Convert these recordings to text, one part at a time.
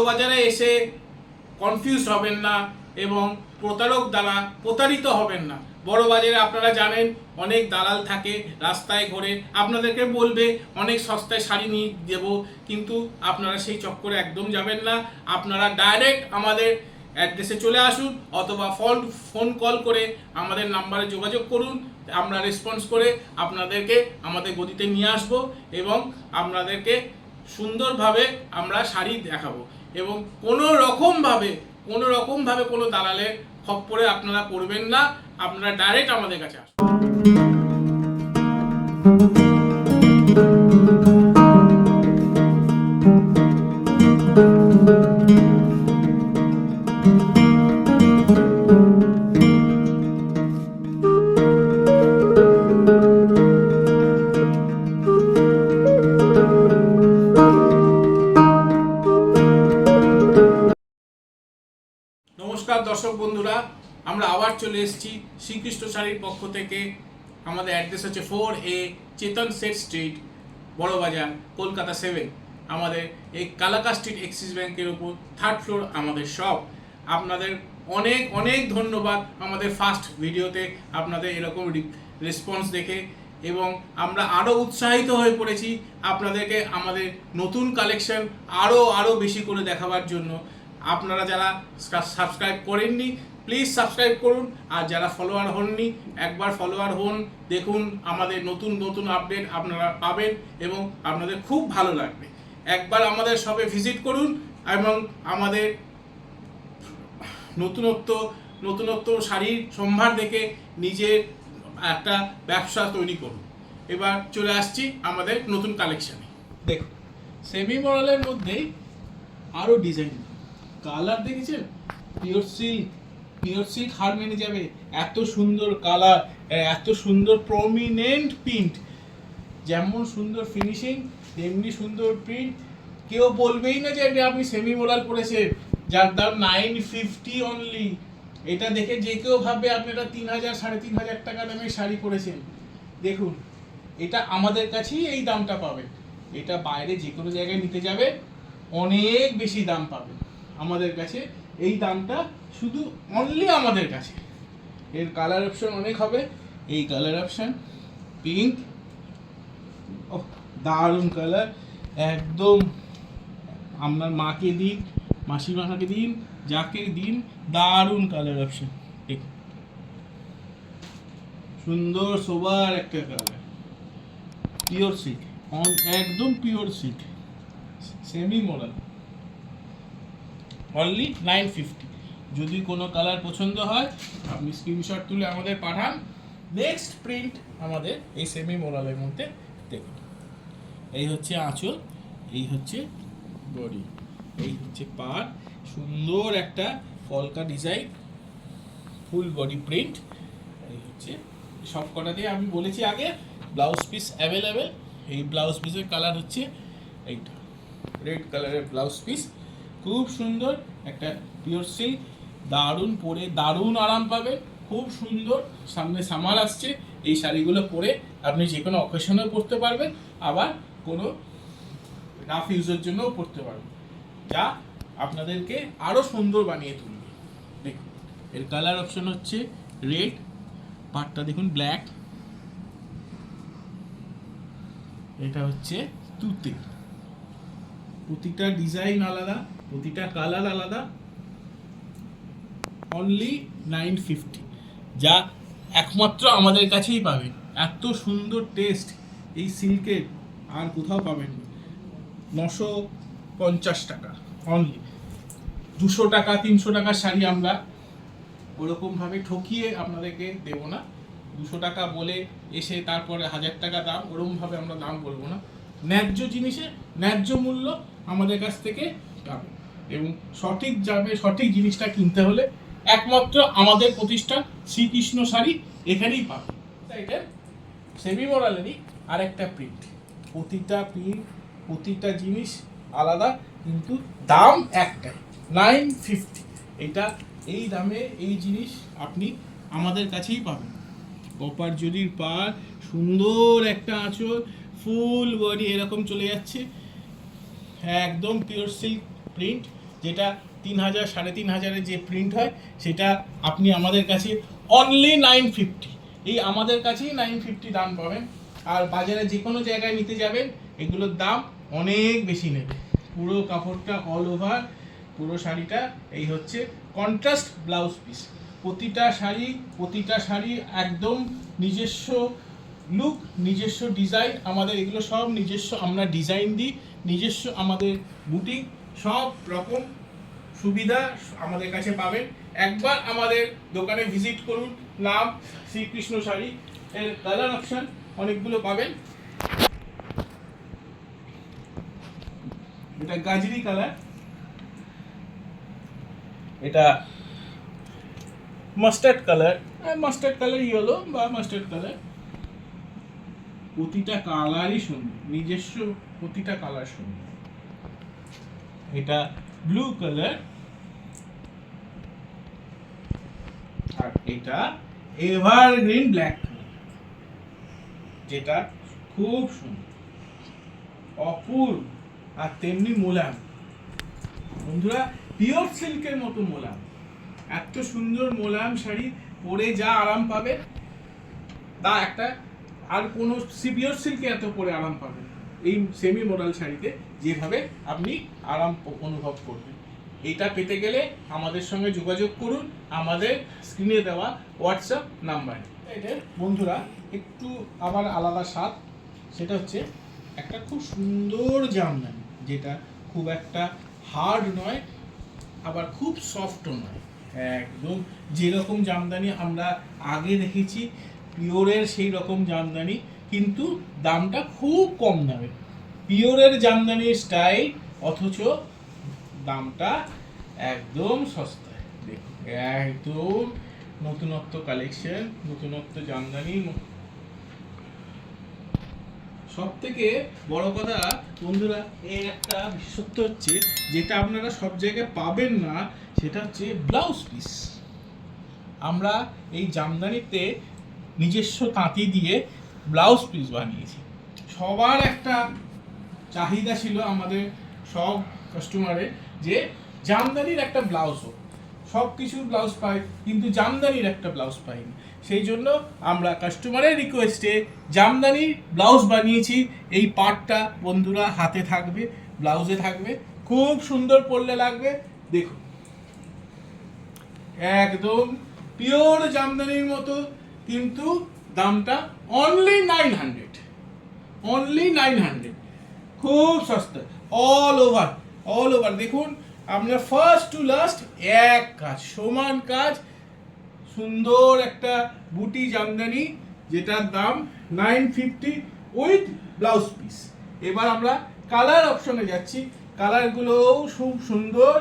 বাজারে এসে কনফিউজ হবেন না এবং প্রতারক দ্বারা প্রতারিত হবেন না। বড় বাজারে আপনারা জানেন অনেক দালাল থাকে, রাস্তায় ঘোরে আপনাদেরকে বলবে অনেক সস্তায় শাড়ি নিয়ে দেবো, কিন্তু আপনারা সেই চক্করে একদম যাবেন না। আপনারা ডাইরেক্ট আমাদের অ্যাড্রেসে চলে আসুন অথবা ফোন কল করে আমাদের নাম্বারে যোগাযোগ করুন। আমরা রেসপন্স করে আপনাদেরকে আমাদের গদিতে নিয়ে আসব এবং আপনাদেরকে সুন্দরভাবে আমরা শাড়ি দেখাবো এবং কোনো রকমভাবে কোনো দালালের খপ্পরে আপনারা পড়বেন না। আপনারা ডাইরেক্ট আমাদের কাছে আসুন। নমস্কার দর্শক বন্ধুরা, আমরা আবার চলে এসেছি শ্রীকৃষ্ণ শাড়ির পক্ষ থেকে। আমাদের অ্যাড্রেস হচ্ছে 4A চেতন সেট স্ট্রিট, বড়বাজার, কলকাতা 7। আমাদের এই কালাকা স্ট্রিট এক্সিস ব্যাংকের উপর 3rd ফ্লোর আমাদের শপ। আপনাদের অনেক অনেক ধন্যবাদ আমাদের ফার্স্ট ভিডিওতে আপনাদের এরকম রেসপন্স দেখে, এবং আমরা আরও উৎসাহিত হয়ে পড়েছি আপনাদেরকে আমাদের নতুন কালেকশন আরও বেশি করে দেখাবার জন্য। আপনারা যারা সাবস্ক্রাইব করেননি প্লিজ সাবস্ক্রাইব করুন, আর যারা ফলোয়ার হননি একবার ফলোয়ার হন, দেখুন আমাদের নতুন আপডেট আপনারা পাবেন এবং আপনাদের খুব ভালো লাগবে। একবার আমাদের শপে ভিজিট করুন এবং আমাদের নতুনত্ব শাড়ির সম্ভার দেখে নিজের একটা ব্যবসা তৈরি করুন। এবার চলে আসছি আমাদের নতুন কালেকশানে। দেখুন সেমি মডেলের মধ্যেই আরও ডিজাইন, কালার দেখেছেন, পিওর সিল্ক হার মেনে যাবে। এত সুন্দর কালার, এত সুন্দর প্রমিনেন্ট প্রিন্ট, যেমন সুন্দর ফিনিশিং তেমনি সুন্দর প্রিন্ট। কেউ বলবেই না যে আপনি সেমি মডেল পরেছেন, যার দাম 950 অনলি। এটা দেখে যে কেউ ভাববে আপনি এটা 3000 3500 টাকা দামের শাড়ি পরেছেন। দেখুন এটা আমাদের কাছেই এই দামটা পাবেন, এটা বাইরে যে কোনো জায়গায় নিতে যাবে অনেক বেশি দাম পাবেন। আমাদের কাছে এই দামটা শুধু অনলি আমাদের কাছে। এর কালার অপশন অনেক হবে। এই কালার অপশন পিঙ্ক, দারুণ কালার, একদম আপনার মাকে দিন, মাসিমাকে দিন, যাকে দিন, দারুণ কালার অপশন। সুন্দর সোবার একটা কালার, পিওর সিল্ক, একদম pure silk, semi model, only 950। যদি কোনো কালার পছন্দ হয় আপনি স্ক্রিনশট তুলে আমাদের পাঠান। নেক্সট প্রিন্ট আমাদের এই সেমি মডেলের মধ্যে দেখুন। এই হচ্ছে আঁচল, এই হচ্ছে বডি, এই হচ্ছে পাড়, সুন্দর একটা কলকা ডিজাইন, ফুল বডি প্রিন্ট। এই হচ্ছে সব কটা দিয়ে আমি বলেছি আগে ব্লাউজ পিস অ্যাভেলেবেল। এই ব্লাউজ পিসের কালার হচ্ছে এইটা, রেড কালারের ব্লাউজ পিস, খুব সুন্দর একটা পিওর সিল্ক, দারুণ পরে দারুণ আরাম পাবেন, খুব সুন্দর। সামনে সামার আসছে, এই শাড়িগুলো পরে আপনি যে কোনো অকেশনেও পরতে পারবেন, আবার কোনো রাফ ইউজের জন্যও পরতে পারবেন, যা আপনাদেরকে আরও সুন্দর বানিয়ে তুলবে। দেখুন এর কালার অপশন হচ্ছে রেড, পাটটা দেখুন ব্ল্যাক, এটা হচ্ছে তুতে। প্রতিটা ডিজাইন আলাদা, প্রতিটা কালার আলাদা, অনলি 950, যা একমাত্র আমাদের কাছেই পাবেন। এত সুন্দর টেস্ট এই সিল্কের আর কোথাও পাবেন না। 950 টাকা অনলি। 200 টাকা 300 টাকার শাড়ি আমরা ওরকমভাবে ঠকিয়ে আপনাদেরকে দেব না। 200 টাকা বলে এসে তারপরে 1000 টাকা দাম, ওরকমভাবে আমরা দাম বলবো না। ন্যায্য জিনিসের ন্যায্য মূল্য আমাদের কাছ থেকে পাবেন, এবং সঠিক জিনিসটা কিনতে হলে একমাত্র আমাদের প্রতিষ্ঠান শ্রীকৃষ্ণ শাড়ি, এখানেই পাবেন। এটা সেমি মডেলেরই আরেকটা প্রিন্ট, প্রতিটা জিনিস আলাদা কিন্তু দাম একটাই, 950। এটা এই দামে এই জিনিস আপনি আমাদের কাছেই পাবেন। কপার জরির পাড়, সুন্দর একটা আঁচল, ফুল বডি এরকম চলে যাচ্ছে, একদম পিওর সিল্ক প্রিন্ট, যেটা 3000 3500-এর যে প্রিন্ট হয় সেটা আপনি আমাদের কাছে অনলি 950, এই আমাদের কাছেই 950 দাম পাবেন। আর বাজারে যে কোনো জায়গায় নিতে যাবেন এগুলোর দাম অনেক বেশি নেবে। পুরো কাপড়টা অল ওভার, পুরো শাড়িটা এই হচ্ছে কন্ট্রাস্ট ব্লাউজ পিস। প্রতিটা শাড়ি একদম নিজস্ব লুক, নিজস্ব ডিজাইন। আমাদের এগুলো সব নিজস্ব, আমরা ডিজাইন দিই, নিজস্ব আমাদের বুটিক, সব রকম সুবিধা আমাদের কাছে পাবেন। একবার আমাদের দোকানে ভিজিট করুন। নাম শ্রীকৃষ্ণ শাড়ি। এর কালার অপশন অনেকগুলো পাবেন। এটা গাজরি কালার, এটা মাস্টার্ড কালার, ইয়েলো বা মাস্টার্ড কালার। প্রতিটা কালারই সুন্দর, নিজস্ব প্রতিটা কালার সুন্দর। এটা ব্লু কালার, আর এটা এভারগ্রিন ব্ল্যাক কালার, যেটা খুব সুন্দর, অপূর্ব আর তেমনি মোলায়েম। বন্ধুরা, পিওর সিল্কের মতো মোলায়েম, এত সুন্দর মোলায়েম শাড়ি পরে যা আরাম পাবে তা একটা আর কোনো পিওর সিল্কে এত পরে আরাম পাবেন এই সেমি মোডাল শাড়িতে যেভাবে আপনি আরাম অনুভব করবেন। এইটা পেতে গেলে আমাদের সঙ্গে যোগাযোগ করুন আমাদের স্ক্রিনে দেওয়া হোয়াটসঅ্যাপ নাম্বারে। এটা বন্ধুরা একটু আবার আলাদা স্বাদ, সেটা হচ্ছে একটা খুব সুন্দর জামদানি, যেটা খুব একটা হার্ড নয় আবার খুব সফটও নয়, একদম যেরকম জামদানি আমরা আগে দেখেছি পিওরের সেই রকম জামদানি, কিন্তু দামটা খুব কম দামে। পিওরের জামদানির স্টাইল, অথচ দামটা একদম সস্তায়। দেখুন একদম নতুনত্ব কালেকশন, নতুনত্ব জামদানি। সব থেকে বড় কথা বন্ধুরা, এর একটা বিশেষত্ব হচ্ছে যেটা আপনারা সব জায়গায় পাবেন না, সেটা হচ্ছে ব্লাউজ পিস। আমরা এই জামদানিতে নিজস্ব তাঁতি দিয়ে ব্লাউজ পিস বানিয়েছি। সবার একটা চাহিদা ছিল আমাদের সব কাস্টমারের, যে জামদানির একটা ব্লাউজ হোক। সব কিছুর ব্লাউজ পাই, কিন্তু জামদানির একটা ব্লাউজ পাইনি। সেই জন্য আমরা কাস্টমারের রিকোয়েস্টে জামদানির ব্লাউজ বানিয়েছি। এই পার্টটা বন্ধুরা হাতে থাকবে, ব্লাউজে থাকবে, খুব সুন্দর পরলে লাগবে। দেখুন একদম পিওর জামদানির মতো, কিন্তু দামটা অনলি 900, অনলি 900, খুব সস্তা। অল ওভার দেখুন আপনার ফার্স্ট টু লাস্ট এক কাজ, সমান কাজ, সুন্দর একটা বুটি জামদানি, যেটার দাম 950 উইথ ব্লাউজ পিস। এবার আমরা কালার অপশনে যাচ্ছি। কালারগুলোও খুব সুন্দর,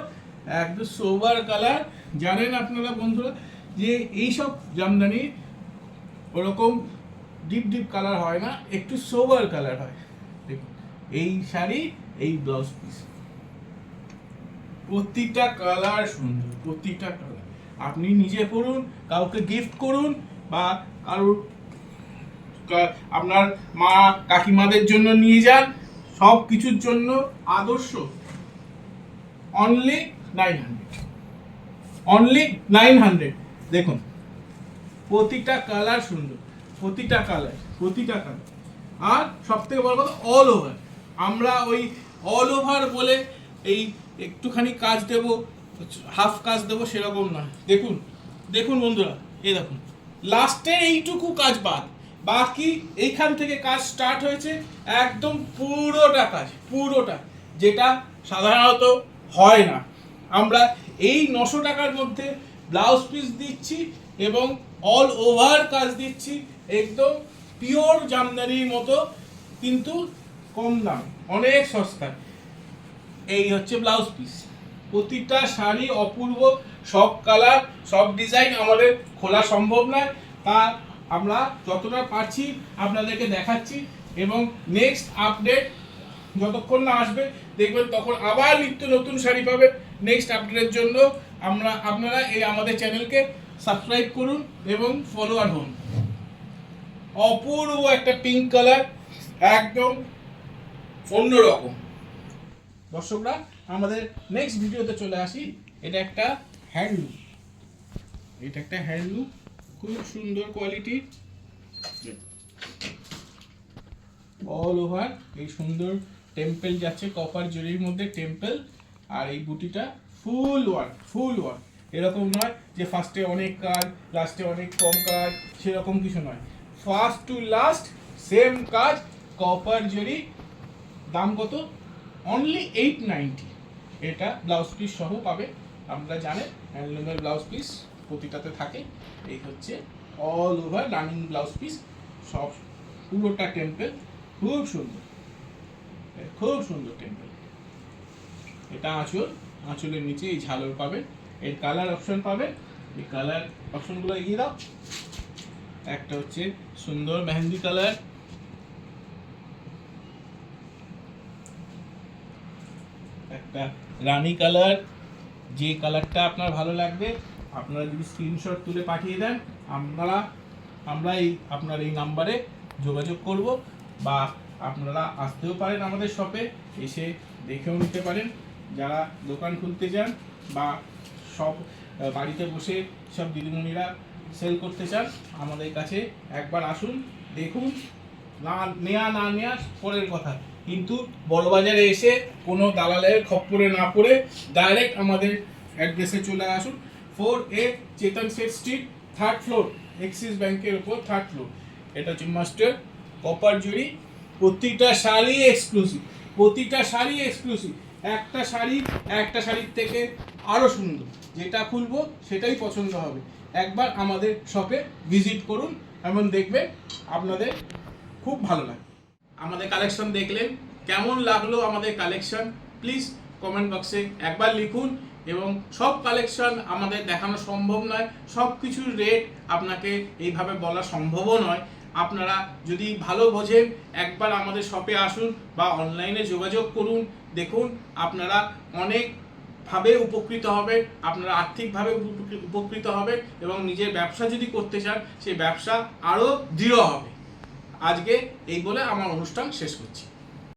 একদম সোবার কালার। জানেন আপনারা বন্ধুরা যে এইসব জামদানি ওরকম ডিপ কালার হয় না, একটু সোবার কালার হয়। দেখুন এই শাড়ি, এই ব্লাউজ পিস, প্রতিটা কালার সুন্দর, প্রতিটা কালার। আপনি নিজে পরুন, কাউকে গিফট করুন, বা কারোর আপনার মা কাকিমাদের জন্য নিয়ে যান, সব কিছুর জন্য আদর্শ। অনলি 900, দেখুন প্রতিটা কালার সুন্দর, প্রতিটা কালার। আর সব থেকে বড় কথা অল ওভার। আমরা ওই অল ওভার বলে এই একটুখানি কাজ দেব, হাফ কাজ দেব সেরকম নয়। দেখুন বন্ধুরা, এই দেখুন লাস্টে এইটুকু কাজ বাদ, বাকি এইখান থেকে কাজ স্টার্ট হয়েছে, একদম পুরোটা কাজ, পুরোটা, যেটা সাধারণত হয় না। আমরা এই 900 টাকার মধ্যে ব্লাউজ পিস দিচ্ছি এবং অল ওভার কাজ দিচ্ছি, একদম পিওর জামদানির মতো, কিন্তু কম দাম, অনেক সস্তা। এই হচ্ছে ব্লাউজ পিস। প্রতিটা শাড়ি অপূর্ব, সব কালার, সব ডিজাইন আমাদের খোলা সম্ভব নয়, তা আমরা যতটা পারছি আপনাদেরকে দেখাচ্ছি। এবং নেক্সট আপডেট যতক্ষণ না আসবে দেখবেন, তখন আবার নিত্য নতুন শাড়ি পাবেন। নেক্সট আপডেটের জন্য আপনারা এই আমাদের চ্যানেলকে সাবস্ক্রাইব করুন এবং ফলোয়ার হন। অপূর্ব একটা পিঙ্ক কালার, একদম অন্যরকম। দর্শকরা আমাদের নেক্সট ভিডিওতে চলে আসি। এটা একটা হ্যান্ডলুম, খুব সুন্দর কোয়ালিটি, অল ওভার এই সুন্দর টেম্পল যাচ্ছে, কপার জরির মধ্যে টেম্পল। আর এই বুটিটা ফুল ওয়ার্ক, এরকম নয় যে ফার্স্টে অনেক কাজ লাস্টে অনেক কম কাজ, সেরকম কিছু নয়, ফার্স্ট টু লাস্ট সেম কাজ, কপার জরি। দাম কত? অনলি 890। এটা ব্লাউজ পিস সহ পাবে। আপনারা জানেন হ্যান্ডলুমের ব্লাউজ পিস প্রতিটাতে থাকে। এই হচ্ছে all over running blouse piece, সব পুরোটা টেম্পল, খুব সুন্দর টেম্পল। এটা আঁচলের নিচে এই ঝালর পাবেন, এর কালার অপশন পাবেন। এই কালার অপশনগুলো এগিয়ে দাও। একটা হচ্ছে সুন্দর মেহেন্দি কালার, একটা রানী কালার। যে কালারটা আপনার ভালো লাগবে আপনারা যদি স্ক্রিনশট তুলে পাঠিয়ে দেন, আমরা আপনার এই নাম্বারে যোগাযোগ করব, বা আপনারা আসতেও পারেন আমাদের শপে, এসে দেখেও নিতে পারেন। যারা দোকান খুলতে চান বা সব বাড়িতে বসে সব দিদিমণিরা সেল করতে চান, আমাদের কাছে একবার আসুন, দেখুন। না নেওয়া পরের কথা, কিন্তু বড়বাজারে এসে কোনো দালালের খপ্পরে না পড়ে ডাইরেক্ট আমাদের অ্যাড্রেসে চলে আসুন। 4A Chetan Sett street, 3rd floor, Axis ব্যাংকের উপর 3rd ফ্লোর। এটা হচ্ছে মাস্টার কপার জুড়ি, প্রতিটা শাড়ি এক্সক্লুসিভ, একটা শাড়ির থেকে আরও সুন্দর। যেটা খুলবো সেটাই পছন্দ হবে। একবার আমাদের শপে ভিজিট করুন, এমন দেখবেন আপনাদের খুব ভালো লাগে। আমাদের কালেকশন দেখলেন, কেমন লাগলো আমাদের কালেকশন প্লিজ কমেন্ট বক্সে একবার লিখুন। এবং সব কালেকশন আমাদের দেখানো সম্ভব নয়, সব কিছুর রেট আপনাকে এইভাবে বলা সম্ভবও নয়। আপনারা যদি ভালো বোঝেন একবার আমাদের শপে আসুন বা অনলাইনে যোগাযোগ করুন, দেখুন আপনারা অনেকভাবে উপকৃত হবেন, আপনারা আর্থিকভাবে উপকৃত হবেন, এবং নিজের ব্যবসা যদি করতে চান সেই ব্যবসা আরও দৃঢ় হবে। আজকে এই বলে আমার অনুষ্ঠান শেষ করছি।